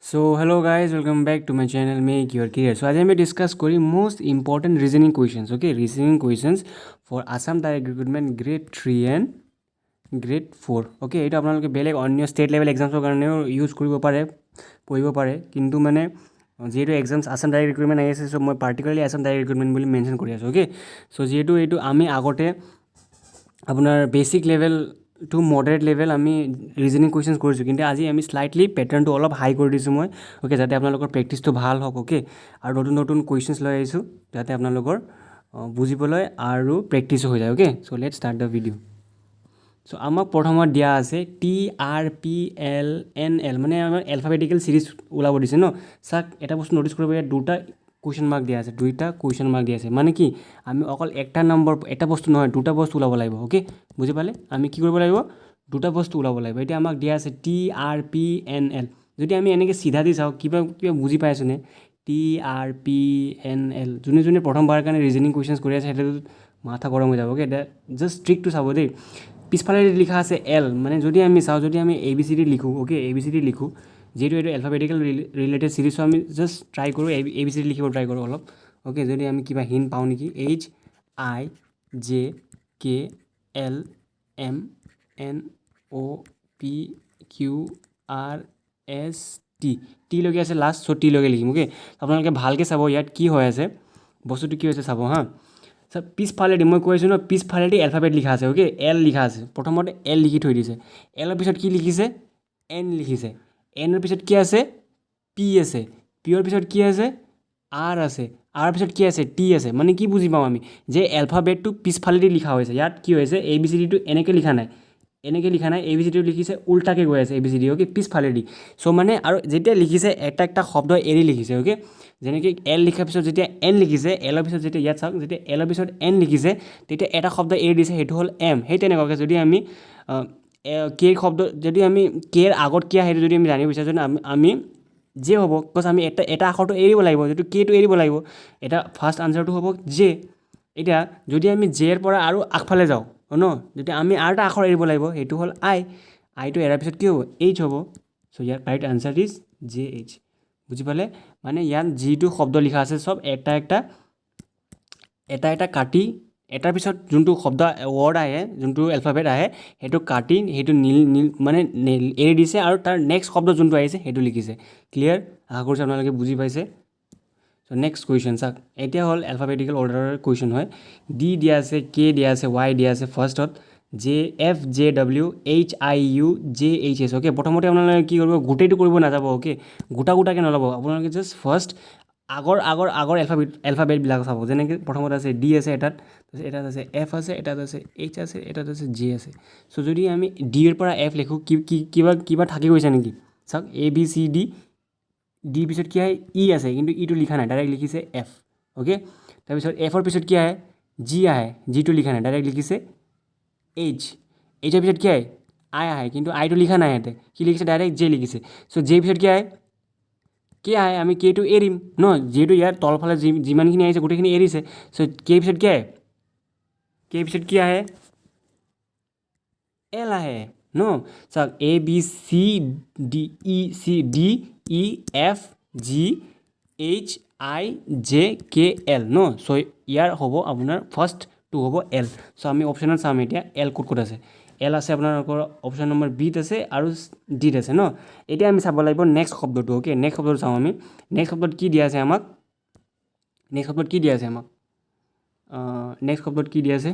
So hello guys, welcome back to my channel Make Your Career. So आज मैं discuss करी most important reasoning questions. Okay, reasoning questions for Assam direct recruitment grade 3 and grade 4. Okay, এইটো আপোনালোকে বেলেগ অন্য state level এক্সামছৰ কাৰণেও use কৰিব পাৰে, পঢ়িব পাৰে. কিন্তু মানে যিহেতু এক্সামছ আসাম ডাইৰেক্ট ৰিক্ৰুটমেণ্ট আহি আছে, চ' মই পাৰ্টিকুলাৰলি আসাম ডাইৰেক্ট ৰিক্ৰুটমেণ্ট বুলি মেনশ্যন কৰি আছোঁ. অ'কে, চ' যিহেতু এইটো আমি আগতে আপোনাৰ basic level to moderate level আমি ৰিজনিং কুৱেশ্যনছ কৰিছোঁ, কিন্তু আজি আমি স্লাইটলি পেটাৰ্ণটো অলপ হাই কৰি দিছোঁ মই. অ'কে, যাতে আপোনালোকৰ প্ৰেক্টিছটো ভাল হওক. অ'কে, আৰু নতুন নতুন কুৱেশ্যনছ লৈ আহিছোঁ যাতে আপোনালোকৰ বুজিবলৈ আৰু প্ৰেক্টিছো হৈ যায়. Okay, so' let's start the video'. So' আমাক প্ৰথমত দিয়া আছে TRPLNL, মানে আমাৰ এলফাবেটিকেল ছিৰিজ ওলাব দিছে ন. চাওক, এটা বস্তু ন'টিছ কৰিব, ইয়াত দুটা কুৱেশ্যন মাৰ্ক দিয়া আছে, দিয়া আছে. মানে কি, আমি অকল এটা নম্বৰ, এটা বস্তু নহয়, দুটা বস্তু ওলাব লাগিব. অ'কে, বুজি পালে? আমি কি কৰিব লাগিব? দুটা বস্তু ওলাব লাগিব. এতিয়া আমাক দিয়া আছে TRPNL. যদি আমি এনেকৈ চিধা দি চাওঁ, কিবা বুজি পাই আছোনে? TRPNL, যোনে যোনে প্ৰথমবাৰৰ কাৰণে ৰিজনিং কুৱেশ্যনছ কৰি আছে, সেইটো মাথা গৰম হৈ যাব. অ'কে, জাষ্ট ট্ৰিকটো চাব দেই. পিছফালে লিখা আছে এল, মানে যদি আমি চাওঁ, যদি আমি ABCD লিখোঁ. অ'কে, ABCD লিখোঁ, যিহেতু এইটো এলফাবেটিকেল ৰিলেটেড ছিৰিজ, আমি জাষ্ট ট্ৰাই কৰোঁ ABCD লিখিব ট্ৰাই কৰোঁ অলপ. অ'কে, যদি আমি কিবা হিণ্ট পাওঁ নেকি? HIJKLMNOPQRST, টিলৈকে আছে লাষ্ট, চ' টিলৈকে লিখিম. অ'কে, আপোনালোকে ভালকৈ চাব, ইয়াত কি হৈ আছে, বস্তুটো কি হৈছে চাব হা. পিছফালেদি মই কৈছোঁ ন, পিছফালেদি এলফাবেট লিখা আছে. অ'কে, এল লিখা আছে, প্ৰথমতে এল লিখি থৈ দিছে. এলৰ পিছত কি লিখিছে? এন লিখিছে. এনৰ পিছত কি আছে? পি আছে. পিৰ পিছত কি আছে? আৰ আছে. আৰ পিছত কি আছে? টি আছে. মানে কি বুজি পাওঁ আমি, যে এলফাবেটটো পিছফালেদি লিখা হৈছে. ইয়াত কি হৈছে, ABCDটো এনেকৈ লিখা নাই, ABCDটো লিখিছে উল্টাকৈ গৈ আছে ABCD. অ'কে, পিছফালেদি. চ' মানে আৰু যেতিয়া লিখিছে, এটা শব্দ এৰি লিখিছে. অ'কে, যেনেকৈ এল লিখাৰ পিছত যেতিয়া এন লিখিছে, এলৰ পিছত যেতিয়া ইয়াত চাওক, যেতিয়া এলৰ পিছত এন লিখিছে, তেতিয়া এটা শব্দ এৰি দিছে, সেইটো হ'ল এম. সেই তেনেকুৱাকৈ যদি আমি কেৰ শব্দ, যদি আমি কেৰ আগত কি আহে, সেইটো যদি আমি জানিব বিচাৰোঁ, আমি জে হ'ব, বিকজ আমি এটা আখৰটো এৰিব লাগিব, যিটো কেটো এৰিব লাগিব. এটা ফাৰ্ষ্ট আনচাৰটো হ'ব জে. এতিয়া যদি আমি জেৰ পৰা আৰু আগফালে যাওঁ ন, যেতিয়া আমি আৰু এটা আখৰ এৰিব লাগিব, সেইটো হ'ল আই. আইটো এৰাৰ পিছত কি হ'ব? এইচ হ'ব. চ' ইয়াৰ ৰাইট আনচাৰ ইজ JH. বুজি পালে? মানে ইয়াত যিটো শব্দ লিখা আছে, চব এটা কাটি, এটাৰ পিছত যোনটো শব্দ ৱৰ্ড আহে, যোনটো এলফাবেট আহে, সেইটো কাটি, সেইটো মানে এৰি দিছে, আৰু তাৰ নেক্সট শব্দ যোনটো আহিছে সেইটো লিখিছে. ক্লিয়াৰ? আশা কৰিছোঁ আপোনালোকে বুজি পাইছে. চ' নেক্সট কুৱেশ্যন চাওক, এতিয়া হ'ল এলফাবেটিকেল অৰ্ডাৰৰ কুৱেশ্যন হয়. ডি দিয়া আছে, কে দিয়া আছে, ৱাই দিয়া আছে, ফাৰ্ষ্টত JFJWHIUJHS. অ'কে, প্ৰথমতে আপোনালোকে কি কৰিব, গোটেইটো কৰিব নাযাব. অ'কে, গোটাকৈ নল'ব, আপোনালোকে জাষ্ট ফাৰ্ষ্ট আগৰ এলফাবেটবিলাক চাব. যেনেকৈ প্ৰথমত আছে ডি আছে, এটাত আছে এফ আছে, এটাত আছে এইচ আছে, এটাত আছে জে আছে. চ' যদি আমি ডিৰ পৰা এফ লিখোঁ, কিবা থাকি গৈছে নেকি? চাওক, ABCD, ডিৰ পিছত কি আহে? ই আছে, কিন্তু ইটো লিখা নাই, ডাইৰেক্ট লিখিছে এফ. অ'কে, তাৰপিছত এফৰ পিছত কি আহে? জি আহে, জিটো লিখা নাই, ডাইৰেক্ট লিখিছে এইচৰ পিছত কি আহে? আই আহে, কিন্তু আইটো লিখা নাই, ইয়াতে কি লিখিছে? ডাইৰেক্ট জে লিখিছে. চ' জেৰ পিছত কি আহে? কে আহে. আমি কেটো এৰিম ন, যিহেতু ইয়াৰ তলফালে যিমানখিনি আহিছে গোটেইখিনি এৰিছে. চ' কেৰ পিছত কি আহে? কেৰ পিছত কি আহে? এল আহে ন. চাওক, ABCDEFGHIJKL ন. চ' ইয়াৰ হ'ব আপোনাৰ ফাৰ্ষ্টটো হ'ব এল. চ' আমি অপশ্যনত চাম এতিয়া এল ক'ত আছে. এল আছে আপোনালোকৰ অপশ্যন নম্বৰ বিত আছে আৰু ডিত আছে ন. এতিয়া আমি চাব লাগিব নেক্সট শব্দটো. অ'কে, নেক্সট শব্দটো চাওঁ আমি. নেক্সট শব্দত কি দিয়া আছে আমাক? নেক্সট শব্দত কি দিয়া আছে?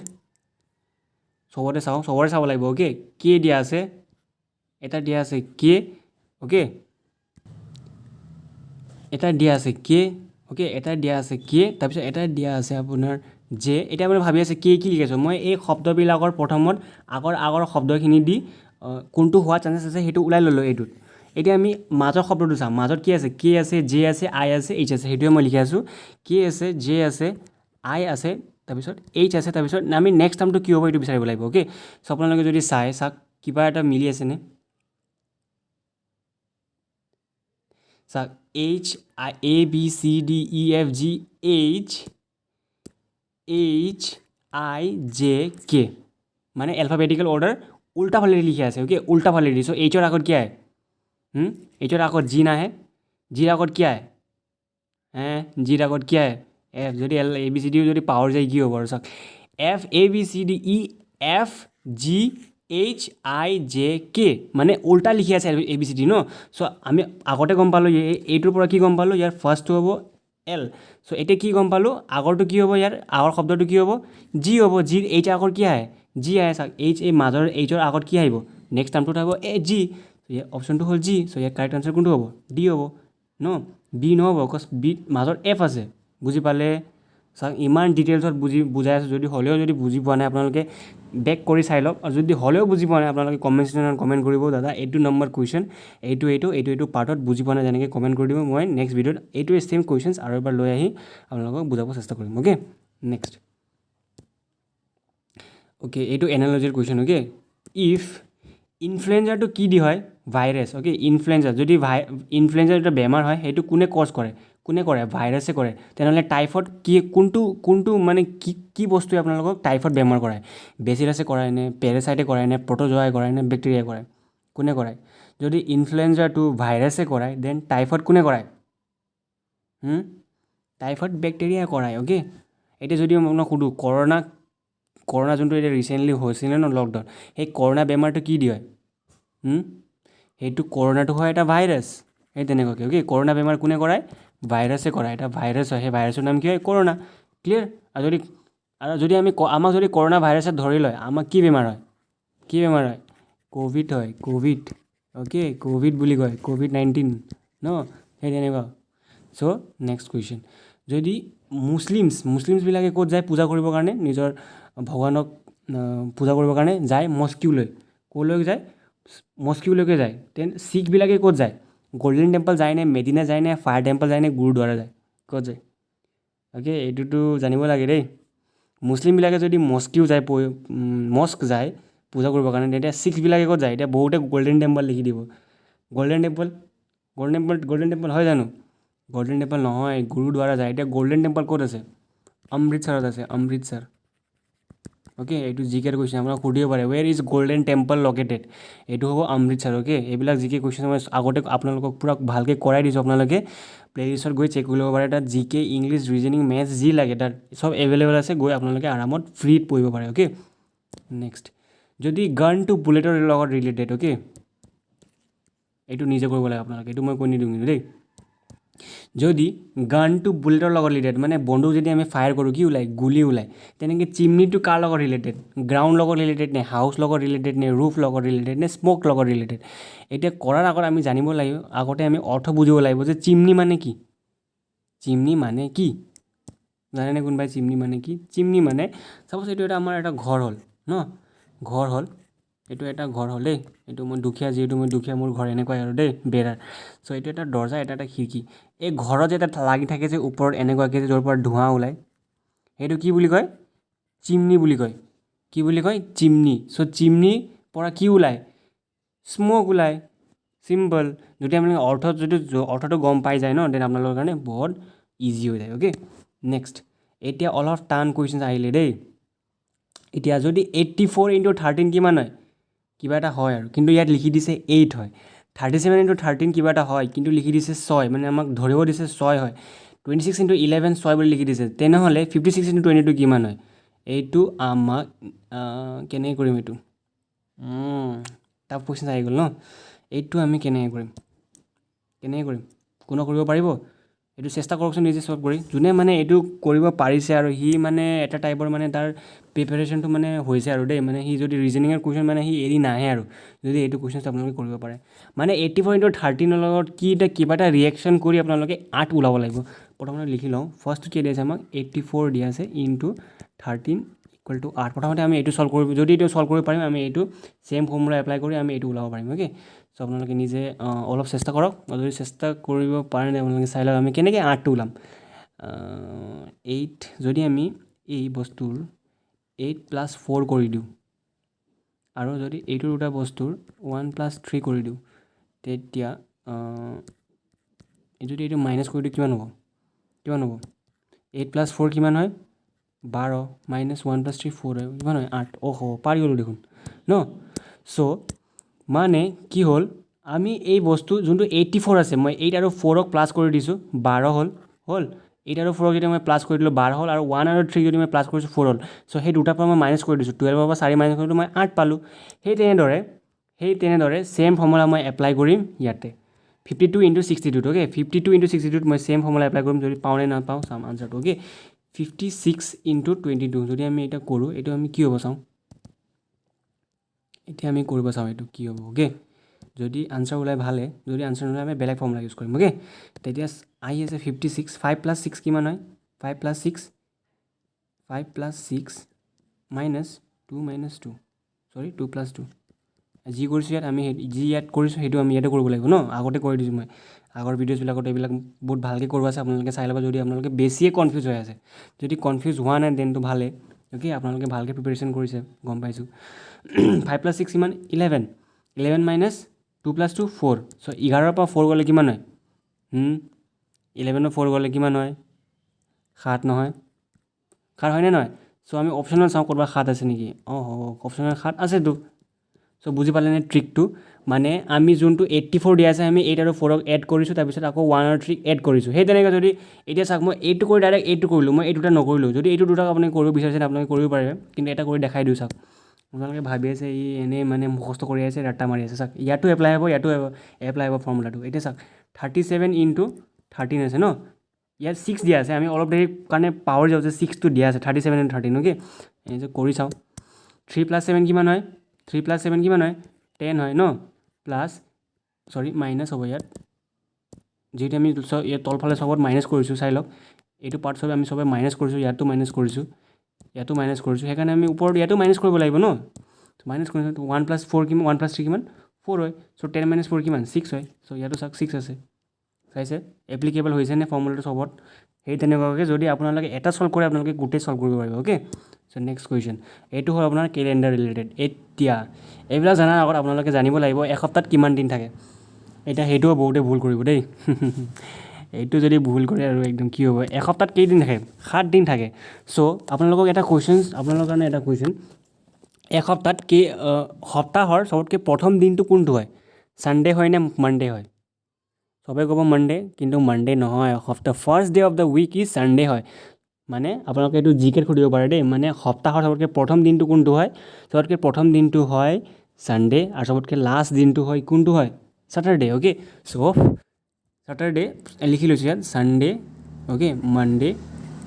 চবতে চাব লাগিব. অ'কে, কে দিয়া আছে, এটা দিয়া আছে কে. অ'কে, এটা দিয়া আছে কে. অ'কে, এটা দিয়া আছে কে, তাৰপিছত এটা দিয়া আছে আপোনাৰ জে. এতিয়া আপুনি ভাবি আছে কি লিখিছোঁ মই? এই শব্দবিলাকৰ প্ৰথমত আগৰ শব্দখিনি দি কোনটো হোৱা চান্সেছ আছে সেইটো ওলাই ল'লোঁ এইটোত. এতিয়া আমি মাজৰ শব্দটো চাম. মাজত কি আছে? কে আছে, জে আছে, আই আছে, এইচ আছে. সেইটোৱে মই লিখি আছোঁ. কে আছে, জে আছে, আই আছে, তাৰপিছত এইচ আছে, তাৰপিছত আমি নেক্সট টাৰ্মটো কি হ'ব এইটো বিচাৰিব লাগিব. অ'কে, চ' আপোনালোকে যদি চাওক, কিবা এটা মিলি আছেনে? চাওক, ABCDEFGHIJK, মানে এলফাবেটিকেল অৰ্ডাৰ উল্টা ফালেদি লিখি আছে. অ'কে, উল্টা ফালেদি. চ' এইচৰ আগত কি আহে? এইচৰ আগত জি নাহে, জিৰ আগত কি আহে জিৰ আগত কি আহে এফ যদি L A B C D যদি পাৱাৰ যায় কি হ'ব আৰু চাওক F A B C D E F G H I J K মানে উল্টা লিখি আছে এ বি চি ডি ন চ' আমি আগতে গম পালোঁ এইটোৰ পৰা কি গম পালোঁ ইয়াৰ ফাৰ্ষ্টটো হ'ব এল চ' এতিয়া কি গম পালোঁ আগৰটো কি হ'ব ইয়াৰ আগৰ শব্দটো কি হ'ব জি হ'ব জিৰ এইচ আগৰ কি আহে জি আহে চাওক এইচ এই মাজৰ এইচৰ আগত কি আহিব নেক্সট টাৰ্মটোত আহিব এ জি ইয়াৰ অপশ্যনটো হ'ল জি চ' ইয়াৰ কাৰেক্ট আনচাৰ কোনটো হ'ব ডি হ'ব ন বি নহ'ব বিকজ বিত মাজত এফ আছে বুজি পালে চাওক ইমান ডিটেইলছত বুজাই আছোঁ যদি হ'লেও যদি বুজি পোৱা নাই আপোনালোকে বেক কৰি চাই লওক আৰু যদি হ'লেও বুজি পোৱা নাই আপোনালোকে কমেণ্ট ছেকশ্যনত কমেণ্ট কৰিব দাদা এইটো নম্বৰ কুৱেশ্যন এইটো পাৰ্টত বুজি পোৱা নাই যেনেকৈ কমেণ্ট কৰি দিব মই নেক্সট ভিডিঅ'ত এইটোৱে ছেম কুৱেশ্যনছ আৰু এবাৰ লৈ আহি আপোনালোকক বুজাব চেষ্টা কৰিম অ'কে নেক্সট অ'কে এইটো এনালজিৰ কুৱেশ্যন অ'কে ইফ ইনফ্লুৱেঞ্জাৰটো কি দি হয় ভাইৰাছ অ'কে ইনফ্লুৱেঞ্জা যদি ইনফ্লুৱেঞ্জাৰ এটা বেমাৰ হয় সেইটো কোনে কজ কৰে ভাইৰাছে কৰে তেনেহ'লে টাইফইড কোনটো মানে কি বস্তুৱে আপোনালোকক টাইফইড বেমাৰ কৰায় বেচিলাছে কৰায় নে পেৰাচাইটে কৰায় নে প্ৰট'জোৱাই কৰায় নে বেক্টেৰিয়াই কৰায় কোনে কৰায় যদি ইনফ্লুৱেঞ্জাৰটো ভাইৰাছে কৰায় দেন টাইফইড কোনে কৰায় টাইফইড বেক্টেৰিয়াই কৰায় অ'কে এতিয়া যদি মই আপোনাক সুধোঁ কৰোণা যোনটো এতিয়া ৰিচেণ্টলি হৈছিলে ন লকডাউন সেই কৰোণা বেমাৰটো কি দি হয় সেইটো কৰোণাটো হয় এটা ভাইৰাছ সেই তেনেকুৱাকৈ অ'কে কৰোণা বেমাৰ কোনে কৰায় ভাইৰাছে কৰায় এটা ভাইৰাছ হয় সেই ভাইৰাছৰ নাম কি হয় কৰোণা ক্লিয়াৰ আৰু যদি আমাক যদি কৰোণা ভাইৰাছে ধৰি লয় আমাক কি বেমাৰ হয় ক'ভিড হয় অ'কে ক'ভিড বুলি কয় COVID-19 ন সেই তেনেকুৱা চ' নেক্সট কুৱেশ্যন যদি মুছলিমছবিলাকে ক'ত যায় পূজা কৰিবৰ কাৰণে নিজৰ ভগৱানক পূজা কৰিবৰ কাৰণে যায় মস্কিউলৈ ক'লৈ যায় মস্কিউলৈকে যায় দেন শিখবিলাকে ক'ত যায় গল্ডেন টেম্পল যায় নে মেডিনা যায় নে ফায়াৰ টেম্পল যায় নে গুৰুদ্বাৰা যায় ক'ত যায় অ'কে এইটোতো জানিব লাগে দেই মুছলিমবিলাকে যদি মস্ক যায় পূজা কৰিবৰ কাৰণে তেতিয়া শিখবিলাকে ক'ত যায় এতিয়া বহুতে গল্ডেন টেম্পল লিখি দিব গল্ডেন টেম্পল হয় জানো গল্ডেন টেম্পল নহয় গুৰুদ্বাৰা যায় এতিয়া গল্ডেন টেম্পল ক'ত আছে অমৃতসৰত আছে অমৃতসৰ অ'কে এইটো জি কেৰ কুৱেশ্যন আপোনাক সুধিব পাৰে ৱেৰ ইজ গল্ডেন টেম্পল লোকেটেড এইটো হ'ব অমৃতসৰ অ'কে এইবিলাক জি কে কুৱেশ্যন মই আগতে আপোনালোকক পূৰা ভালকৈ কৰাই দিছোঁ আপোনালোকে প্লেলিষ্টত গৈ চেক কৰি ল'ব পাৰে তাত জি কে ইংলিছ ৰিজনিং মেথছ যি লাগে তাত চব এভেইলেবল আছে গৈ আপোনালোকে আৰামত ফ্ৰীত পঢ়িব পাৰে অ'কে নেক্সট যদি গান টু বুলেটৰ লগত ৰিলেটেড অ'কে এইটো নিজে কৰিব লাগে আপোনালোকে এইটো মই কৈ নিদিওঁ কিন্তু দেই যদি গান টু বুলেটৰ লগত ৰিলেটেড মানে বন্দুক যদি আমি ফায়াৰ কৰোঁ কি ওলায় গুলি ওলায় তেনেকৈ চিমনিটো কাৰ লগত ৰিলেটেড গ্ৰাউণ্ড লগত ৰিলেটেড নে হাউচ লগত ৰিলেটেড নে ৰুফ লগত ৰিলেটেড নে স্ম'ক লগত ৰিলেটেড এতিয়া কৰাৰ আগত আমি জানিব লাগিব আগতে আমি অৰ্থ বুজিব লাগিব যে চিমনি মানে কি জানেনে কোনোবাই চিমনি মানে কি চিমনি মানে চাপ'জ এইটো এটা আমাৰ এটা ঘৰ হ'ল ন ঘৰ হ'ল এইটো এটা ঘৰ হ'ল দেই এইটো মই দুখীয়া মোৰ ঘৰ এনেকুৱাই আৰু দেই বেৰাৰ চ' এইটো এটা দৰ্জা এটা খিৰিকী এই ঘৰত যে এটা লাগি থাকে যে ওপৰত এনেকুৱাকৈ যে য'ৰ পৰা ধোঁৱা ওলায় সেইটো কি বুলি কয় চিমনি বুলি কয় চিমনি চ' চিমনিৰ পৰা কি ওলায় স্ম'ক ওলায় চিম্পল যদি আপোনালোকে অৰ্থটো গম পাই যায় ন দেন আপোনালোকৰ কাৰণে বহুত ইজি হৈ যায় অ'কে নেক্সট এতিয়া অলপ টান কুৱেশ্যন আহিলে দেই এতিয়া যদি 84 × 13 কিমান হয় কিবা এটা হয় আৰু কিন্তু ইয়াত লিখি দিছে 8 হয় 37 × 13 কিবা এটা হয় কিন্তু লিখি দিছে 6 মানে আমাক ধৰিব দিছে 6 হয় 26 × 11 6 বুলি লিখি দিছে তেনেহ'লে 56 × 22 কিমান হয় এইটো আমাক কেনেকৈ কৰিম এইটো টাফ কুৱেশ্যন আহি গ'ল ন এইটো আমি কেনেকৈ কৰিম কোনো কৰিব পাৰিব এইটো চেষ্টা কৰকচোন নিজে চল্ভ কৰি যোনে মানে এইটো কৰিব পাৰিছে আৰু সি মানে এটা টাইপৰ মানে তাৰ প্ৰিপেৰেশ্যনটো মানে হৈছে আৰু দেই মানে সি যদি ৰিজনিঙৰ কুৱেশ্যন মানে সি এৰি নাহে আৰু যদি এইটো কুৱেশ্যন আপোনালোকে কৰিব পাৰে মানে 84 × 13 লগত কিবা এটা ৰিয়েকশ্যন কৰি আপোনালোকে 8 ওলাব লাগিব প্ৰথমতে লিখি লওঁ ফাৰ্ষ্ট কি দিয়া আছে আমাক 84 দিয়া আছে × 13 = 8 প্ৰথমতে আমি এইটো চল্ভ কৰিব যদি এইটো চল্ভ কৰিব পাৰিম আমি এইটো ছেম ফৰ্মুলা এপ্লাই কৰি আমি এইটো ওলাব পাৰিম অ'কে চ' আপোনালোকে নিজে অলপ চেষ্টা কৰক আৰু যদি চেষ্টা কৰিব পাৰে নাই আপোনালোকে চাই লওক আমি কেনেকৈ 8টো ওলাম 8 যদি আমি এই বস্তুৰ 8 + 4 কৰি দিওঁ আৰু যদি এইটো দুটা বস্তুৰ 1 + 3 কৰি দিওঁ তেতিয়া যদি এইটো মাইনাছ কৰি দিওঁ কিমান হ'ব 8 + 4 কিমান হয় 12 - 1 + 3 4 হয় কিমান হয় 8 পাৰি গ'লোঁ দেখোন ন চ' মানে কি হ'ল আমি এই বস্তু যোনটো 84 আছে মই 8 আৰু 4ক প্লাছ কৰি দিছোঁ 12 হ'ল 8 আৰু 4ক যদি মই প্লাছ কৰি দিলোঁ 12 হ'ল আৰু 1 আৰু 3 যদি মই প্লাছ কৰিছোঁ 4 হ'ল চ' সেই দুটাৰ পৰা মই মাইনাছ কৰি দিছোঁ 12ৰ পৰা 4 মাইনাছ কৰিলোঁ মই 8 পালোঁ সেই তেনেদৰে ছেম ফৰ্মুলা মই এপ্লাই কৰিম ইয়াতে 52 × 62 অ'কে 52 × 62 মই ছেম ফৰ্মুলা এপ্লাই কৰিম যদি পাওঁ নে নাপাওঁ চাম আনচাৰটো অ'কে 56 × 22 যদি আমি এটা কৰোঁ এইটো আমি কি হ'ব চাওঁ এতিয়া আমি কৰিব চাওঁ এইটো কি হ'ব অ'কে যদি আনচাৰ ওলাই ভালে যদি আনচাৰ নোলায় আমি বেলেগ ফৰ্মুলা ইউজ কৰিম অ'কে তেতিয়া আহি আছে 56 5 + 6 কিমান হয় 5 + 6 মাইনাছ 2 - 2 চৰি 2 + 2 যি কৰিছোঁ ইয়াত আমি যি ইয়াত কৰিছোঁ সেইটো আমি ইয়াতে কৰিব লাগিব ন আগতে কৰি দিছোঁ মই আগৰ ভিডিঅ'জবিলাকত এইবিলাক বহুত ভালকৈ কৰোঁ আছে আপোনালোকে চাই ল'ব যদি আপোনালোকে বেছিয়ে কনফিউজ হৈ আছে যদি কনফিউজ হোৱা নাই দেনটো ভালে অ'কে আপোনালোকে ভালকৈ প্ৰিপেৰেশ্যন কৰিছে গম পাইছোঁ 5 + 6 কিমান 11 মাইনাছ 2 + 2 4 চ' 11ৰ পৰা 4 গ'লে কিমান হয় 11ৰ 4 গ'লে কিমান হয় 7 নহয় 7 হয়নে নহয় চ' আমি অপশ্যনত চাওঁ ক'ৰবাত 7 আছে নেকি অঁ অপশ্যনত 7 আছেতো চ' বুজি পালেনে ট্ৰিকটো মানে আমি যোনটো 84 দিয়া আছে আমি 8 আৰু 4ক এড কৰিছোঁ তাৰপিছত আকৌ 1 আৰু 3 এড কৰিছোঁ সেই তেনেকৈ যদি এতিয়া চাওক মই এইটো কৰি ডাইৰেক্ট এইটো কৰিলোঁ মই এই দুটা নকৰিলোঁ যদি এইটো দুটাক আপুনি কৰিব বিচাৰিছে আপোনালোকে কৰিব পাৰে কিন্তু এটা কৰি দেখাই দিওঁ চাওক আপোনালোকে ভাবি আছে ই এনেই মানে মুখস্থ কৰি আছে ৰাট্টা মাৰি আছে চাওক ইয়াতো এপ্লাই হ'ব ইয়াতো এপ্লাই হ'ব ফৰ্মুলাটো এতিয়া চাওক 37 × 13 আছে ন ইয়াত 6 দিয়া আছে আমি অলপ দেৰি কাৰণে পাহৰি যাওঁ যে 6টো দিয়া আছে 37 × 13 অ'কে এই যে কৰি চাওঁ 3 + 7 কিমান হয় 3 + 7 কিমান হয় 10 হয় ন প্লাছ চৰি মাইনাছ হ'ব ইয়াত যিহেতু আমি ইয়াত তলফালে চবত মাইনাছ কৰিছোঁ চাই লওক এইটো পাৰ্ট চবে আমি চবে মাইনাছ কৰিছোঁ ইয়াতো মাইনাছ কৰিছোঁ সেইকাৰণে আমি ওপৰত ইয়াতো মাইনাছ কৰিব লাগিব ন মাইনাছ কৰিছোঁ 1 + 4 কিমান 1 + 3 কিমান 4 হয় চ' 10 - 4 কিমান 6 হয় চ' ইয়াতো চাওক 6 আছে চাইছে এপ্লিকেবল হৈছেনে ফৰ্মুলাটো চবত সেই তেনেকুৱাকৈ যদি আপোনালোকে এটা ছল্ভ কৰে আপোনালোকে গোটেই ছল্ভ কৰিব পাৰিব অ'কে চ' নেক্সট কুৱেশ্যন এইটো হ'ল আপোনাৰ কেলেণ্ডাৰ ৰিলেটেড এতিয়া এইবিলাক জনাৰ আগত আপোনালোকে জানিব লাগিব এসপ্তাহত কিমান দিন থাকে এতিয়া সেইটোও বহুতে ভুল কৰিব দেই এইটো যদি ভুল কৰে আৰু একদম কি হ'ব এসপ্তাহত কেইদিন থাকে 7 দিন থাকে চ' আপোনালোকক এটা আপোনালোকৰ কাৰণে এটা কুৱেশ্যন এসপ্তাহত সপ্তাহৰ চবতকৈ প্ৰথম দিনটো কোনটো হয় ছানডে হয় নে মানডে হয় চবে ক'ব মানডে কিন্তু মানডে নহয় first day of the week is Sunday হয় মানে আপোনালোকে এইটো জিকেত সুধিব পাৰে দেই মানে সপ্তাহৰ চবতকৈ প্ৰথম দিনটো কোনটো হয় চবতকৈ প্ৰথম দিনটো হয় ছানডে আৰু চবতকৈ লাষ্ট দিনটো হয় কোনটো হয় ছেটাৰডে অ'কে চ' ছেটাৰডে লিখি লৈছোঁ ইয়াত Sunday okay Monday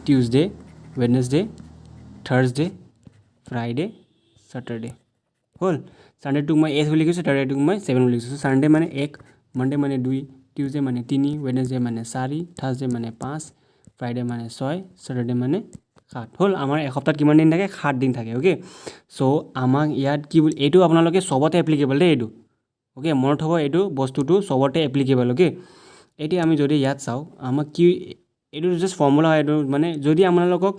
Tuesday Wednesday Thursday Friday Saturday হ'ল ছানডেটোক মই এছ বুলি লিখিছোঁ ছেটাৰডেটোক মই 7 বুলি লিখিছোঁ ছানডে মানে 1 মানডে মানে 2 টিউজডে মানে 3 ৱেডনেছডে মানে 4 থাৰ্ছডে মানে 5 ফ্ৰাইডে মানে 6 ছেটাৰডে মানে 7 হ'ল আমাৰ এসপ্তাহত কিমান দিন থাকে 7 দিন থাকে অ'কে চ' আমাক ইয়াত কি বুলি এইটো আপোনালোকে চবতে এপ্লিকেবল দেই এইটো অ'কে মনত হ'ব এইটো বস্তুটো চবতে এপ্লিকেবল অ'কে এতিয়া আমি যদি ইয়াত চাওঁ আমাক কি এইটো জাষ্ট ফৰ্মুলা হয় এইটো মানে যদি আপোনালোকক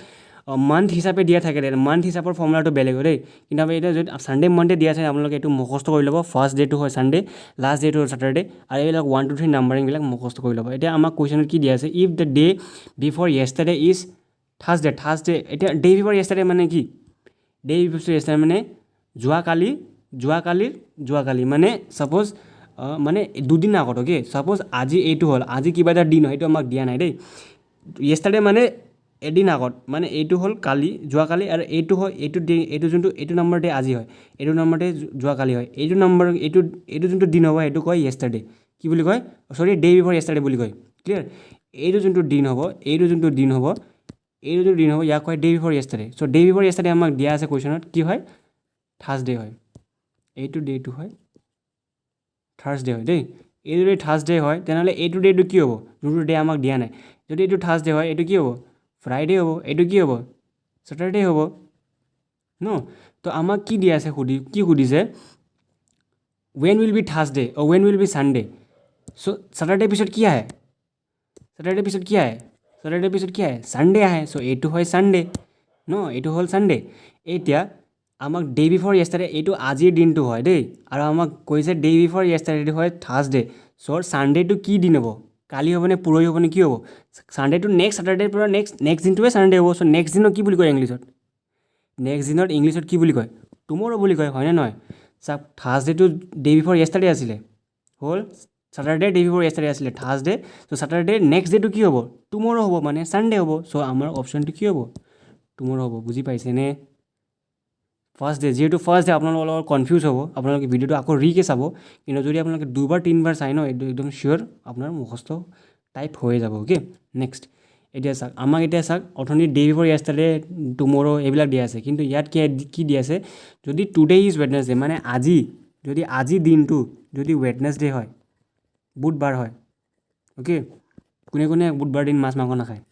মান্থ হিচাপে দিয়া থাকে মান্থ হিচাপৰ ফৰ্মুলাটো বেলেগ হয় দেই কিন্তু আমি এতিয়া যদি ছানডে মানডে দিয়া আছে আপোনালোকে এইটো মুখস্থ কৰি ল'ব ফাৰ্ষ্ট ডেটো হয় ছানডে লাষ্ট ডেটো হয় ছেটাৰডে আৰু এইবিলাক 1 2 3 নাম্বাৰিংবিলাক মুখস্থ কৰি ল'ব এতিয়া আমাক কুৱেশ্যনত কি দিয়া আছে if the day before yesterday is Thursday এতিয়া ডে বিফৰ য়েষ্টাৰডে মানে কি ডে বিফৰ য়েষ্টাৰডে মানে যোৱাকালি মানে ছাপ'জ মানে দুদিন আগত অ'কে ছাপ'জ আজি এইটো হ'ল আজি কিবা এটা দিন হয় সেইটো আমাক দিয়া নাই দেই য়েষ্টাৰডে মানে এদিন আগত মানে এইটো হ'ল যোৱাকালি আৰু এইটো হয় এইটো যোনটো এইটো নম্বৰ ডে আজি হয় এইটো নম্বৰ ডে যোৱাকালি হয় এইটো যোনটো দিন হ'ব সেইটো কয় য়েষ্টাৰডে কি বুলি কয় চৰি ডে বিফৰ য়েষ্টাৰডে বুলি কয় ক্লিয়াৰ এইটো যোনটো দিন হ'ব ইয়াক কয় ডে বিফৰ য়েষ্টাৰডে চ' ডে বিফৰ য়েষ্টাৰডে আমাক দিয়া আছে কুৱেশ্যনত কি হয় থাৰ্ছডে হয় এইটো ডেটো হয় থাৰ্ছডে হয় দেই এইটো যদি থাৰ্ছডে হয় তেনেহ'লে এইটো ডেটো কি হ'ব যোনটো ডে আমাক দিয়া নাই যদি এইটো থাৰ্ছডে হয় এইটো কি হ'ব ফ্ৰাইডে হ'ব এইটো কি হ'ব ছেটাৰডে হ'ব ন তো আমাক কি দিয়া আছে কি সুধিছে when will be Thursday when will be Sunday so' Saturday পিছত কি আহে ছেটাৰডে পিছত কি আহে ছানডে আহে চ' এইটো হয় ছানডে ন এইটো হ'ল ছানডে এতিয়া আমাক ডে বিফৰ য়েষ্টাৰডে এইটো আজিৰ দিনটো হয় দেই আৰু আমাক কৈছে ডে বিফৰ য়েষ্টাৰডেটো হয় থাৰ্ছডে চ' ছানডেটো কি দিন হ'ব কালি হ'বনে পৰহি হ'বনে কি হ'ব ছানডেটো নেক্সট ছেটাৰডেৰ পৰা নেক্সট দিনটোৱে ছানডে হ'ব চ' নেক্সট দিনক কি বুলি কয় ইংলিছত কি বুলি কয় টুমৰো বুলি কয় হয়নে নহয় চাওক থাৰ্ছডেটো ডে বিফৰ য়েষ্টাৰডে আছিলে হ'ল Saturday day before yesterday আছিলে Thursday, so Saturday next day টো কি হ'ব tomorrow হ'ব মানে Sunday হ'ব, so আমাৰ অপশ্যনটো কি হ'ব tomorrow হ'ব। বুজি পাইছেনে? ফাৰ্ষ্ট ডে, যিহেতু ফাৰ্ষ্ট ডে আপোনালোকৰ লগত কনফিউজ হ'ব, আপোনালোকে ভিডিঅ'টো আকৌ ৰিকে চাব, কিন্তু যদি আপোনালোকে দুবাৰ তিনিবাৰ চাই ন এইটো একদম চিয়'ৰ আপোনাৰ মুখস্থ টাইপ হৈ যাব। অ'কে, নেক্সট এতিয়া চাওক, আমাক এতিয়া চাওক অথনি ডে বিফৰ য়েষ্টাৰডে টুমৰো এইবিলাক দিয়া আছে, কিন্তু ইয়াত কি দিয়া আছে, যদি টুডে ইজ ৱেডনেছডে মানে আজি, যদি আজি দিনটো যদি ৱেডনেছডে হয়, বুধবাৰ হয়, অ'কে, কোনে কোনে বুধবাৰ দিন মাছ মাংস নাখায়?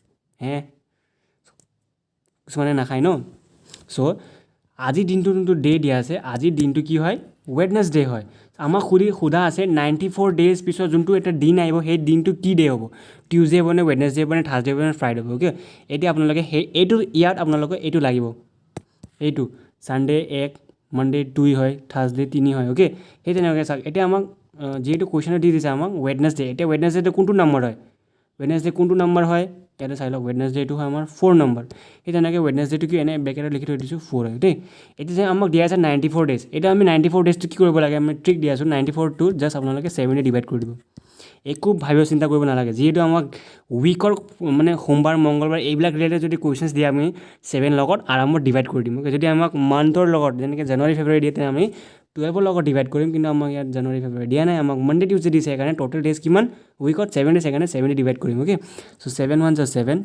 কিছুমানে নাখায় ন। চ' আজিৰ দিনটো যোনটো ডে দিয়া আছে, আজিৰ দিনটো কি হয় ৱেডনেছডে হয়। আমাক সোধা আছে 94 days পিছত যোনটো এটা দিন আহিব, সেই দিনটো কি ডে হ'ব, টিউজডে হ'ব নে ৱেডনেছডে হ'ব নে থাৰ্ছডে হ'ব নে ফ্ৰাইডে হ'ব। অ'কে, এতিয়া আপোনালোকে এইটো ইয়াত আপোনালোকে এইটো লাগিব, এইটো ছানডে 1, মানডে 2 হয়, থাৰ্ছডে 3 হয়। অ'কে, সেই তেনেকৈ চাওক, এতিয়া আমাক যিহেতু কুৱেশ্যনত দি দিছে আমাক ৱেডনেছডে, এতিয়া ৱেডনেছডেটো কোনটো নম্বৰ হয়, ৱেডনেছডে কোনটো নম্বৰ হয়, ইয়াতে চাই লওক, ৱেডনেছডেটো হয় আমাৰ 4 নম্বৰ। সেই তেনেকৈ ৱেডনেছডেটো কি এনে বেকেটত লিখি থৈ দিছোঁ 4 হয় দেই। এতিয়া যে আমাক দিয়া আছে 94 days, এতিয়া আমি 94 daysটো কি কৰিব লাগে, আমি ট্ৰিক দি আছোঁ, 94টো জাষ্ট আপোনালোকে 7 ডিভাইড কৰি দিব। একো ভাবিব চিন্তা কৰিব নালাগে, যিহেতু আমাক উইকৰ মানে সোমবাৰ মংগলবাৰ এইবিলাক ৰিলেটেড যদি কুৱেশ্যনছ দিয়ে আমি 7 লগত আৰামত ডিভাইড কৰি দিম। যদি আমাক মান্থৰ লগত যেনেকৈ জানুৱাৰী ফেব্ৰুৱাৰী দিয়ে, তেতিয়া আমি 12ৰ লগত ডিভাইড কৰিম, কিন্তু আমাক ইয়াত জানুৱাৰী ফেব্ৰুৱাৰী দিয়া নাই, আমাক মানডে টিউজডে দিছে, সেইকাৰণে টোটেল ডেজ কিমান উইকত 7 ডেজ, সেইকাৰণে 7 ডিভাইড কৰিম। অ'কে, চ' 7 1 = 7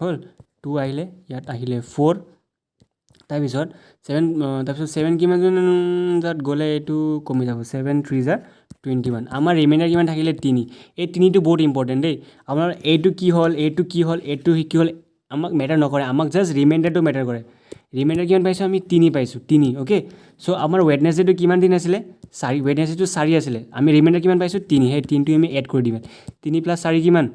হ'ল, 2 আহিলে, ইয়াত আহিলে 4, তাৰপিছত 7 কিমান তাত গ'লে এইটো কমি যাব, 7 3 = 21, আমাৰ ৰিমাইণ্ডাৰ কিমান থাকিলে 3, এই 3টো বহুত ইম্পৰ্টেণ্ট দেই। আপোনাৰ এইটো কি হ'ল, এইটো কি হ'ল, এইটো কি হ'ল আমাক মেটাৰ নকৰে, আমাক জাষ্ট ৰিমাইণ্ডাৰটো মেটাৰ কৰে। ৰিমাইণ্ডাৰ কিমান পাইছোঁ আমি 3 পাইছোঁ, 3। অ'কে, চ' আমাৰ ৱেডনেছডেটো কিমান দিন আছিলে 4, ৱেডনেছডেটো 4 আছিলে, আমি ৰিমাইণ্ডাৰ কিমান পাইছোঁ 3, সেই 3টো আমি এড কৰি দিম। 3 + 4 কিমান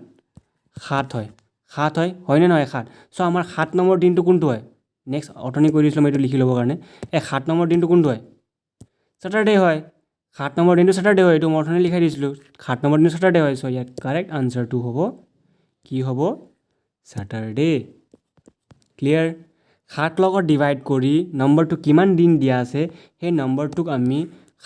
7 হয়, 7 হয়নে নহয় 7। চ' আমাৰ 7 নম্বৰ দিনটো কোনটো হয়, নেক্সট অথনি কৰি দিছিলোঁ মই এইটো লিখি ল'বৰ কাৰণে, এই 7 নম্বৰ দিনটো কোনটো হয়, ছেটাৰডে হয়। 7 নম্বৰ দিনটো ছেটাৰডে হয়, এইটো মই অথনি লিখাই দিছিলোঁ, 7 নম্বৰ দিনটো ছেটাৰডে হয়। চ' ইয়াত কাৰেক্ট আনচাৰটো হ'ব কি হ'ব, ছেটাৰডে। ক্লিয়াৰ? 7 লগত ডিভাইড কৰি নম্বৰটো কিমান দিন দিয়া আছে, সেই নম্বৰটোক আমি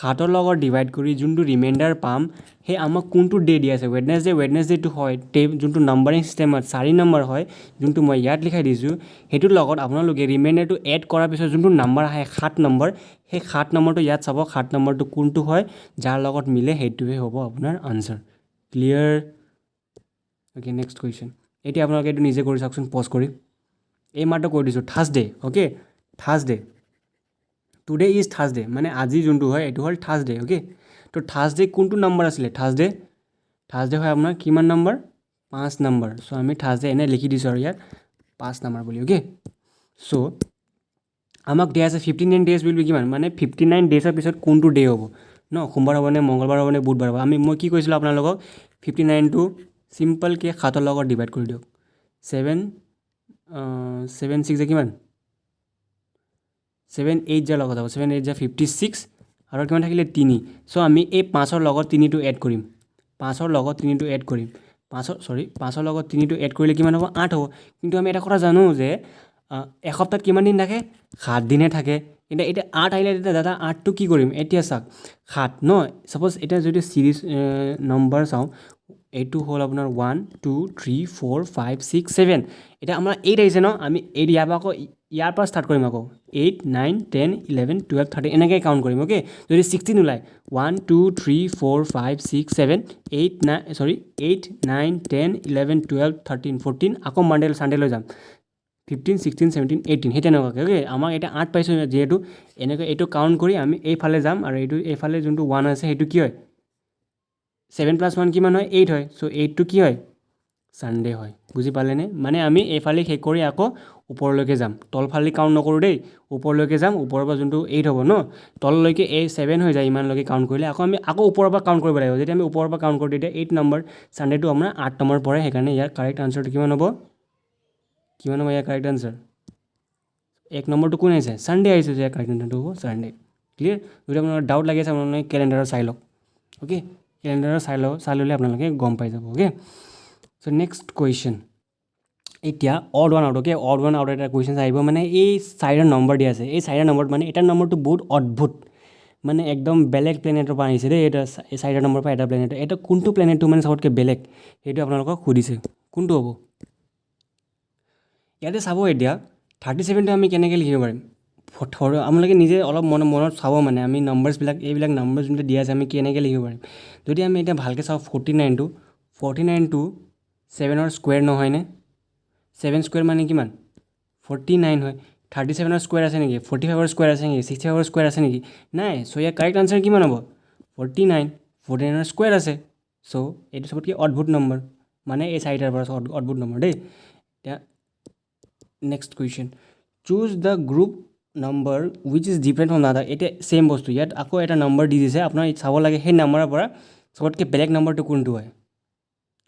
7ৰ লগত ডিভাইড কৰি যোনটো ৰিমাইণ্ডাৰ পাম, সেই আমাক কোনটো ডে দিয়া আছে, ৱেডনেছডেটো হয়, যোনটো নাম্বাৰিং চিষ্টেমত 4 নম্বৰ হয়, যোনটো মই ইয়াত লিখাই দিছোঁ, সেইটোৰ লগত আপোনালোকে ৰিমাইণ্ডাৰটো এড কৰাৰ পিছত যোনটো নাম্বাৰ আহে 7 নম্বৰ, সেই 7 নম্বৰটো ইয়াত চাব, 7 নম্বৰটো কোনটো হয়, যাৰ লগত মিলে সেইটোৱে হ'ব আপোনাৰ answer. Clear? Okay, next question. এতিয়া আপোনালোকে এইটো নিজে কৰি চাওকচোন, পজ কৰি। এই মাত্ৰ কৈ দিছোঁ Thursday. Okay, Thursday, today is Thursday মানে আজি যোনটো হয় এইটো হ'ল থাৰ্ছডে। অ'কে, তো থাৰ্ছডে কোনটো নম্বৰ আছিলে, থাৰ্ছডে হয় আপোনাৰ কিমান নম্বৰ, 5 নম্বৰ। চ' আমি থাৰ্ছডে এনে লিখি দিছোঁ আৰু ইয়াত 5 নম্বৰ বুলি। অ'কে, চ' আমাক দিয়া আছে 59 days বুলি কিমান, মানে 59 daysৰ পিছত কোনটো ডে হ'ব ন, সোমবাৰ হ'বনে মংগলবাৰ হ'বনে বুধবাৰ হ'ব। মই কি কৈছিলোঁ আপোনালোকক, 59টো চিম্পলকৈ 7ৰ লগত ডিভাইড কৰি দিয়ক, 7 6 কিমান, 7 8 লগত যাব, 7 8 56, আৰু কিমান থাকিলে 3। চ' আমি এই 5ৰ লগত 3টো এড কৰিম, 5ৰ লগত 3টো এড কৰিম, 5ৰ লগত 3টো এড কৰিলে কিমান হ'ব, 8 হ'ব। কিন্তু আমি এটা কথা জানো যে এসপ্তাহত কিমান দিন থাকে, 7 দিনহে থাকে। কিন্তু এতিয়া 8 আহিলে, তেতিয়া দাদা 8টো কি কৰিম, এতিয়া চাওক 7 ন, ছাপ'জ এতিয়া যদি চিৰিজ নম্বৰ চাওঁ, এইটো হ'ল আপোনাৰ 1 2 3 4 5 6 7, এতিয়া আমাৰ 8 আহিছে ন, আমি 8 ইয়াৰ পৰা ষ্টাৰ্ট কৰিম আকৌ, 8 9 10 11 12 13 এনেকৈ কাউণ্ট কৰিম। অ'কে, যদি 16 ওলায় 1 2 3 4 5 6 7 8 9 10 11 12 13 14, আকৌ মানডে চানডে যাম 15 16 17 18, সেই তেনেকুৱাকৈ। অ'কে, আমাক এতিয়া 8 পাইছোঁ, যিহেতু এনেকৈ এইটো কাউণ্ট কৰি আমি এইফালে যাম, আৰু এইফালে যোনটো 1 আছে সেইটো কি হয়, 7 + 1 কিমান হয়, 8 হয়। চ' 8টো কি হয়, ছানডে হয়। বুজি পালেনে? মানে আমি এইফালে শেষ কৰি আকৌ ওপৰলৈকে যাম, তলফালে কাউণ্ট নকৰোঁ দেই, ওপৰলৈকে যাম, ওপৰৰ পৰা যোনটো 8 হ'ব ন, তললৈকে 7 হৈ যায়, ইমানলৈকে কাউণ্ট কৰিলে আমি আকৌ ওপৰৰ পৰা কাউণ্ট কৰিব লাগিব। যেতিয়া আমি ওপৰৰ পৰা কাউণ্ট কৰোঁ, তেতিয়া 8 নম্বৰ, ছানডেটো আপোনাৰ 8 নম্বৰ পৰে, সেইকাৰণে ইয়াৰ কাৰেক্ট আনচাৰটো কিমান হ'ব ইয়াৰ কাৰেক্ট আনচাৰ, 1 নম্বৰটো কোন আহিছে, ছানডে আহিছে, যে ইয়াৰ কাৰেক্ট আনচাৰটো হ'ব ছানডে। ক্লিয়াৰ? যদি আপোনাৰ ডাউট লাগি আছে আপোনালোকে কেলেণ্ডাৰত চাই লওক। অ'কে, কেলেণ্ডাৰত চাই ল'লে আপোনালোকে গম পাই যাব। অ'কে, চ' নেক্সট কুৱেশ্যন, এতিয়া odd one out. Okay, odd one out এটা কুৱেশ্যন আহিব, মানে এই 4টা নম্বৰ দিয়া আছে, এই 4টা নম্বৰত মানে এটাৰ নম্বৰটো বহুত অদ্ভুত মানে একদম বেলেগ প্লেনেটৰ পৰা আহিছে দেই এটা 4টা নম্বৰ পৰা এটা প্লেনেট এটা কোনটো প্লেনেটটো মানে চবতকৈ বেলেগ সেইটো আপোনালোকক সুধিছে কোনটো হ'ব ইয়াতে চাব এতিয়া 37টো আমি কেনেকৈ লিখিব পাৰিম আপোনালোকে নিজে অলপ মনত চাব মানে আমি নম্বৰছবিলাক এইবিলাক নম্বৰ যোনটো দিয়া আছে আমি কেনেকৈ লিখিব পাৰিম যদি আমি এতিয়া ভালকৈ চাওঁ 49টো 7ৰ স্কুৱেৰ নহয়নে 7 স্কুৱেৰ মানে কিমান 49 হয় 37ৰ স্কুৱেৰ আছে নেকি 45ৰ স্কুৱেৰ আছে নেকি 65ৰ স্কুৱেৰ আছে নেকি নাই চ' ইয়াৰ কাৰেক্ট আনচাৰ কিমান হ'ব 49ৰ স্কুৱেৰ আছে চ' এইটো চবতকৈ অদ্ভুত নম্বৰ মানে এই 4টাৰ পৰা অদ্ভুত নম্বৰ দেই এতিয়া next question choose the group number wish is different from the আদাৰ এতিয়া ছেইম বস্তু ইয়াত আকৌ এটা নম্বৰ দি দিছে আপোনাৰ চাব লাগে সেই নম্বৰৰ পৰা চবতকৈ বেলেগ নম্বৰটো কোনটো হয়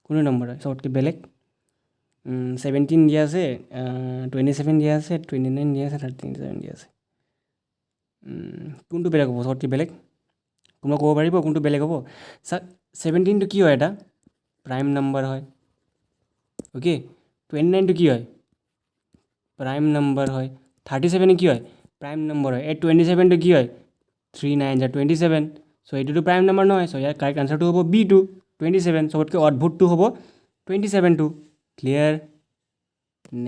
কোনটো নম্বৰ হয় চবতকৈ বেলেগ 17 দিয়া আছে 27 দিয়া আছে 29 দিয়া আছে 37 দিয়া আছে কোনটো বেলেগ হ'ব চবতকৈ বেলেগ কোনোবা ক'ব পাৰিব কোনটো বেলেগ হ'ব চাওক 17টো কি হয় এটা প্ৰাইম নম্বৰ হয় অ'কে 29টো কি হয় প্ৰাইম নম্বৰ হয় 37 কি হয় প্ৰাইম নম্বৰ হয় এই 27টো কি হয় 3 9 27 চ' এইটোতো প্ৰাইম নম্বৰ নহয় চ' ইয়াৰ কাৰেক্ট আনচাৰটো হ'ব B2 27 চবতকৈ অদ্ভুতটো হ'ব 27টো ক্লিয়াৰ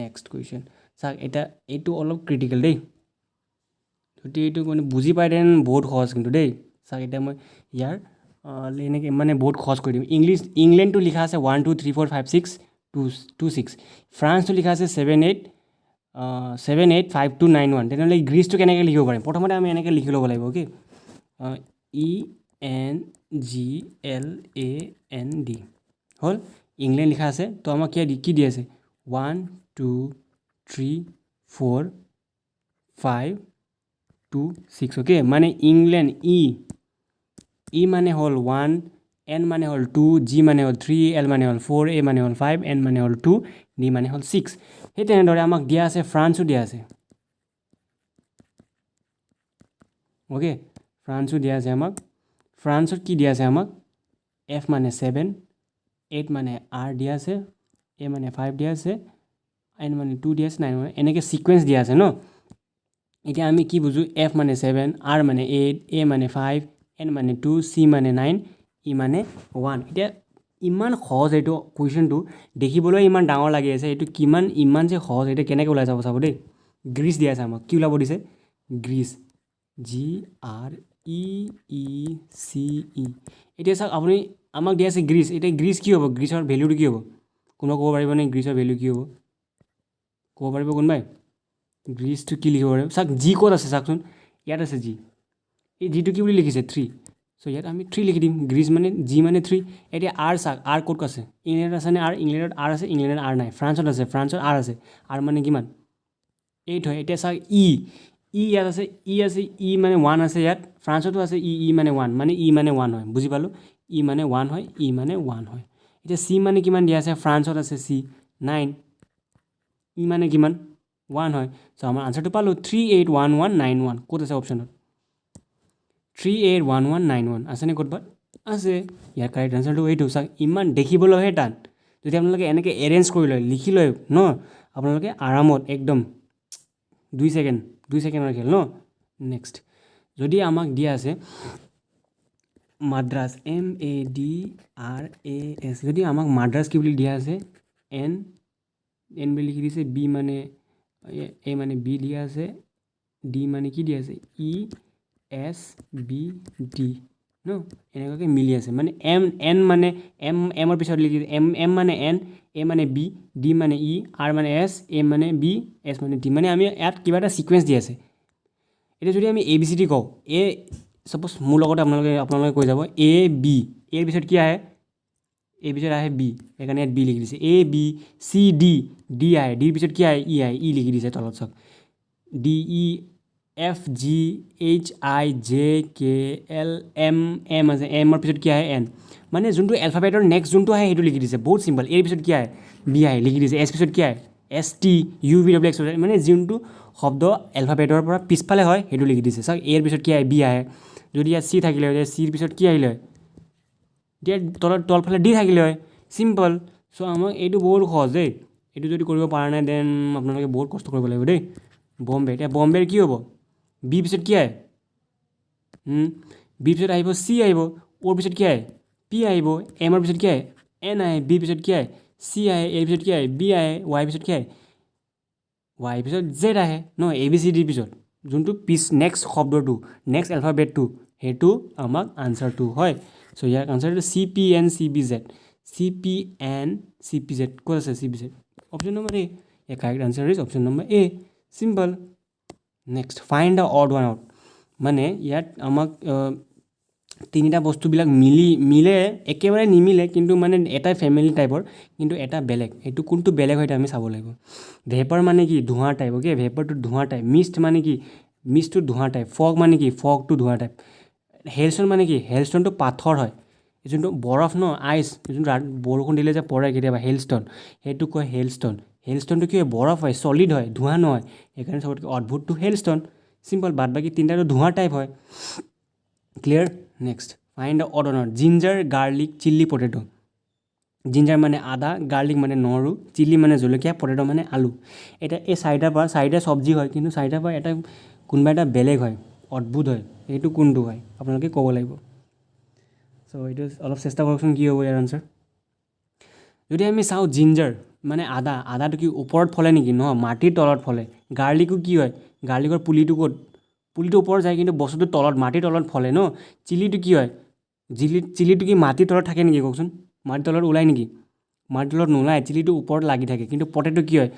নেক্সট কুৱেশ্যন চাওক এতিয়া এইটো অলপ ক্ৰিটিকেল দেই যদি এইটো মানে বুজি পাই দেন বহুত সহজ কিন্তু দেই চাওক এতিয়া মই ইয়াৰ এনেকৈ মানে বহুত সহজ কৰি দিম ইংলেণ্ডটো লিখা আছে 1 2 3 4 5 6 2 6 ফ্ৰান্সটো লিখা আছে 7 8 5 2 9 1 তেনেহ'লে গ্ৰীচটো কেনেকৈ লিখিব পাৰিম প্ৰথমতে আমি এনেকৈ লিখি ল'ব লাগিব অ'কে ENGLAND হ'ল ইংলেণ্ড লিখা আছে তো আমাক কি দি আছে 1 2 3 4 5 2 6 অ'কে মানে ইংলেণ্ড ই মানে হ'ল 1 N মানে হ'ল 2 G মানে হ'ল 3 L মানে হ'ল 4 A মানে হ'ল 5 N মানে হ'ল 2 D মানে হ'ল 6 সেই তেনেদৰে আমাক দিয়া আছে ফ্ৰান্সো দিয়া আছে অ'কে ফ্ৰান্সো দিয়া আছে আমাক ফ্ৰান্সত কি দিয়া আছে আমাক F মানে 7 8 মানে R দিয়া আছে A মানে 5 দিয়া আছে N মানে 2 দিয়া আছে 9 মানে এনেকৈ ছিকুৱেঞ্চ দিয়া আছে ন এতিয়া আমি কি বুজোঁ F মানে 7 R মানে 8 A মানে 5 N মানে 2 C মানে 9 E মানে 1 এতিয়া ইমান সহজ এইটো কুৱেশ্যনটো দেখিবলৈ ইমান ডাঙৰ লাগি আছে এইটো ইমান যে সহজ এতিয়া কেনেকৈ ওলাই যাব চাব দেই গ্ৰীচ দিয়া আছে আমাক কি ওলাব দিছে গ্ৰীচ GREECE এতিয়া চাওক আপুনি আমাক দিয়া আছে গ্ৰীচ এতিয়া গ্ৰীচ কি হ'ব গ্ৰীচৰ ভেলুটো কি হ'ব কোনোবা ক'ব পাৰিবনে গ্ৰীচৰ ভেলু কি হ'ব ক'ব পাৰিব কোনোবাই গ্ৰীচটো কি লিখিব পাৰিব চাওক জি ক'ত আছে চাওকচোন ইয়াত আছে জি এই জিটো কি বুলি লিখিছে 3 চ' ইয়াত আমি 3 লিখি দিম গ্ৰীচ মানে জি মানে 3 এতিয়া R চাওক R ক'ত আছে ইংলেণ্ডত আছেনে ইংলেণ্ডত R আছে ইংলেণ্ডত R নাই ফ্ৰান্সত আছে ফ্ৰান্সত R আছে R মানে কিমান 8 হয় এতিয়া চাওক ইয়াত আছে ই মানে 1 আছে ইয়াত ফ্ৰান্সতো আছে ই মানে 1 মানে ই মানে 1 হয় বুজি পালোঁ ই মানে 1 হয় ই মানে 1 হয় এতিয়া চি মানে কিমান দিয়া আছে ফ্ৰান্সত আছে চি 9 ই মানে কিমান 1 হয় চ' আমাৰ আনচাৰটো পালোঁ 381191 ক'ত আছে অপশ্যনত 381191 আছেনে ক'ৰবাত আছে ইয়াৰ কাৰেক্ট আনচাৰটো এইটো চাওক ইমান দেখিবলৈহে টান যদি আপোনালোকে এনেকৈ এৰেঞ্জ কৰি লয় লিখি লয় ন আপোনালোকে আৰামত একদম 2 ছেকেণ্ডৰ খেল ন নেক্সট যদি আমাক দিয়া আছে মাদ্ৰাছ MADRAS যদি আমাক মাদ্ৰাছ কি বুলি দিয়া আছে N বুলি লিখি দিছে B মানে A মানে B দিয়া আছে D মানে কি দিয়া আছে ESBD ন এনেকুৱাকৈ মিলি আছে মানে N মানে এমৰ পিছত লিখি M মানে N A মানে B D মানে E R মানে S A মানে B S মানে D মানে আমি ইয়াত কিবা এটা ছিকুৱেঞ্চ দি আছে এতিয়া যদি আমি ABCD কওঁ ছাপ'জ মোৰ লগতে আপোনালোকে কৈ যাব AB এৰ পিছত কি আহে এ পিছত আহে B সেইকাৰণে ইয়াত B লিখি দিছে ABCD D আহে ডিৰ পিছত কি আহে ই লিখি দিছে তলত চাওক DEFGHIJKLM আছে এমৰ পিছত কি আহে N মানে যোনটো এলফাবেটৰ নেক্সট যোনটো আহে সেইটো লিখি দিছে বহুত চিম্পল এৰ পিছত কি আহে B আহে লিখি দিছে এছ পিছত কি আহে STUVWX মানে যোনটো শব্দ এলফাবেটৰ পৰা পিছফালে হয় সেইটো লিখি দিছে চাওক এৰ পিছত কি আহে B আহে যদি ইয়াত C থাকিলে হয় চিৰ পিছত কি আহিলে হয় এতিয়া তলফালে D থাকিলে হয় চিম্পল চ' আমাক এইটো বহুত সহজ দেই এইটো যদি কৰিব পৰা নাই দেন আপোনালোকে বহুত কষ্ট কৰিব লাগিব দেই বম্বে এতিয়া বম্বেৰ কি হ'ব বি পিছত কি আহে বিৰ পিছত আহিব চি আহিব, অ'ৰ পিছত কি আহে পি আহিব, এমৰ পিছত কি আহে এন আহে, বিৰ পিছত কি আহে চি আহে, এৰ পিছত কি আহে বি আহে, ৱাইৰ পিছত কি আহে ৱাইৰ পিছত জেড আহে ন, এ বি চি ডিৰ পিছত যোনটো নেক্সট শব্দটো নেক্সট এলফাবেটটো সেইটো আমাক আনচাৰটো হয়। চ' ইয়াৰ আনচাৰটো C P N C P Z, C P N C P Z ক'ত আছে C P Z option number A, A correct answer is option number A, simple. Next find the odd one out, মানে ইয়াত আমাক তিনিটা বস্তুবিলাক মিলে একেবাৰে নিমিলে, কিন্তু মানে এটাই ফেমিলি টাইপৰ কিন্তু এটা বেলেগ, এইটো কোনটো বেলেগ হয় আমি চাব লাগিব। ভেপাৰ মানে কি ধোঁৱাৰ টাইপ, অ'কে ভেপাৰটো ধোঁৱাৰ টাইপ, মিষ্ট মানে কি মিষ্টটো ধোঁৱাৰ টাইপ, ফগ মানে কি ফগটো ধোঁৱাৰ টাইপ, হেলষ্টন মানে কি হেলষ্টনটো পাথৰ হয়, যোনটো বৰফ ন আইচ যোনটো বৰষুণ দিলে যে পৰে কেতিয়াবা হেলষ্টন, সেইটো কয় হেলষ্টন। হেলষ্টনটো কি হয় বৰফ হয়, চলিড হয়, ধোঁৱা নহয়, সেইকাৰণে চবতকৈ অদ্ভুতটো হেলষ্টন, চিম্পল। বাদ বাকী তিনিটাটো ধোঁৱাৰ টাইপ হয়, clear. Next find the odd one out, ginger garlic chilli potato, ginger মানে আদা, গাৰ্লিক মানে নহৰু, চিলি মানে জলকীয়া, পটেটো মানে আলু। এতিয়া এই চাৰিটা চব্জি হয়, কিন্তু চাৰিটাৰ পৰা এটা কোনোবা এটা বেলেগ হয়, অদ্ভুত হয়, এইটো কোনটো হয় আপোনালোকে ক'ব লাগিব। চ' এইটো অলপ চেষ্টা কৰকচোন কি হ'ব ইয়াৰ আনচাৰ। যদি আমি চাওঁ জিঞ্জাৰ মানে আদাটো কি ওপৰত ফলে নেকি, নহয় মাটিৰ তলত ফলে। গাৰ্লিকো কি হয়, গাৰ্লিকৰ পুলিটো ক'ত, পুলিটো ওপৰত যায় কিন্তু বস্তুটো তলত মাটিৰ তলত ফলে ন। চিলিটো কি হয়, চিলিটো কি মাটিৰ তলত থাকে নেকি কওকচোন, মাটিৰ তলত ওলায় নেকি, মাটিৰ তলত নোলায়, চিলিটো ওপৰত লাগি থাকে। কিন্তু পটেটো কি হয়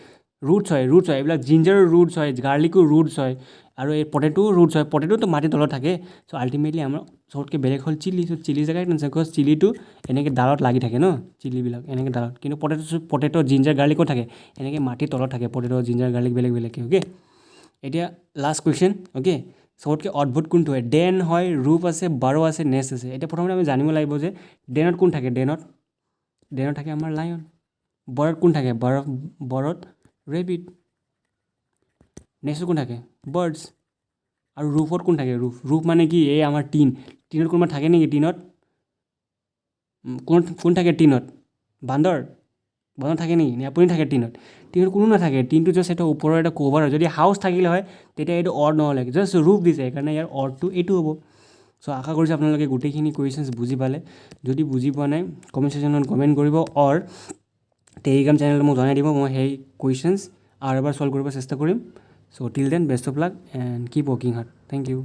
ৰুটছ হয়, এইবিলাক জিঞ্জাৰৰ ৰুটছ হয়, গাৰ্লিকো ৰুটছ হয়, আৰু এই পটেটোও ৰুটছ হয়, পটেটোতো মাটিৰ তলত থাকে। চ' আল্টিমেটলি আমাৰ চবতকৈ বেলেগ হ'ল চিলি, চ' চিলি জেগাত বিকজ চিলিটো এনেকৈ ডালত লাগি থাকে ন, চিলিবিলাক এনেকৈ ডালত, কিন্তু পটেটো জিঞ্জাৰ গাৰ্লিকো থাকে এনেকৈ মাটিৰ তলত থাকে, পটেটো জিঞ্জাৰ গাৰ্লিক বেলেগ বেলেগকৈ, অ'কে। এতিয়া লাষ্ট কুৱেশ্যন, অ'কে চবতকৈ অদ্ভুত কোনটো হয়, ডেন হয়, ৰূপ আছে, বাৰো আছে, নেষ্ট আছে। এতিয়া প্ৰথমতে আমি জানিব লাগিব যে ডেনত কোন থাকে, ডেনত থাকে আমাৰ লায়ন, বাৰত কোন থাকে, বাৰত ৰেবিট, নেক্সট কোন থাকে বাৰ্ডছ, আৰু ৰুফত কোন থাকে, ৰুফ মানে কি এই আমাৰ টিনত কোনোবা থাকে নেকি, টিনত কোন থাকে, টিনত বান্দৰ থাকে নেকি, নে আপুনি থাকে টিনত কোনো নাথাকে, টিনটো জাষ্ট এটা ওপৰৰ এটা কভাৰ হয়। যদি হাউচ থাকিলে হয় তেতিয়া এইটো অড নহ'লে, জাষ্ট ৰুফ দিছে সেইকাৰণে ইয়াৰ অডটো এইটো হ'ব। চ' আশা কৰিছোঁ আপোনালোকে গোটেইখিনি কুৱেশ্যনছ বুজি পালে। যদি বুজি পোৱা নাই কমেণ্ট ছেকশ্যনত কমেণ্ট কৰিব, অৰ টেলিগ্ৰাম চেনেলত মোক জনাই দিব, মই সেই কুৱেশ্যনছ আৰু এবাৰ ছল্ভ কৰিব চেষ্টা কৰিম। So' till then best of luck and keep working hard, thank U.